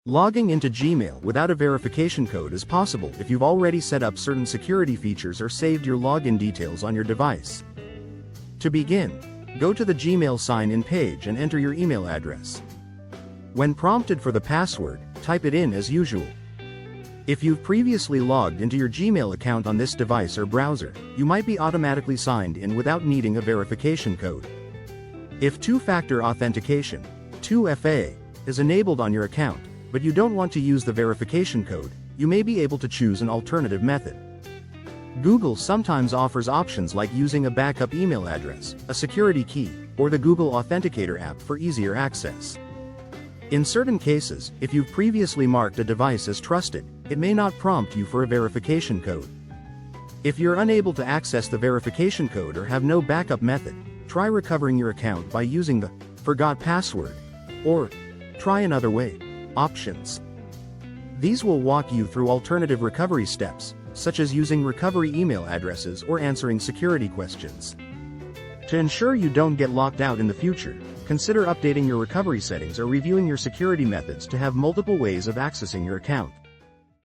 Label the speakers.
Speaker 1: Logging into Gmail without a verification code is possible if you've already set up certain security features or saved your login details on your device. To begin, go to the Gmail sign-in page and enter your email address. When prompted for the password, type it in as usual. If you've previously logged into your Gmail account on this device or browser, you might be automatically signed in without needing a verification code. If two-factor authentication, 2FA, is enabled on your account, but you don't want to use the verification code, you may be able to choose an alternative method. Google sometimes offers options like using a backup email address, a security key, or the Google Authenticator app for easier access. In certain cases, if you've previously marked a device as trusted, it may not prompt you for a verification code. If you're unable to access the verification code or have no backup method, try recovering your account by using the "Forgot Password" or "Try Another Way" options. These will walk you through alternative recovery steps, such as using recovery email addresses or answering security questions. To ensure you don't get locked out in the future, consider updating your recovery settings or reviewing your security methods to have multiple ways of accessing your account.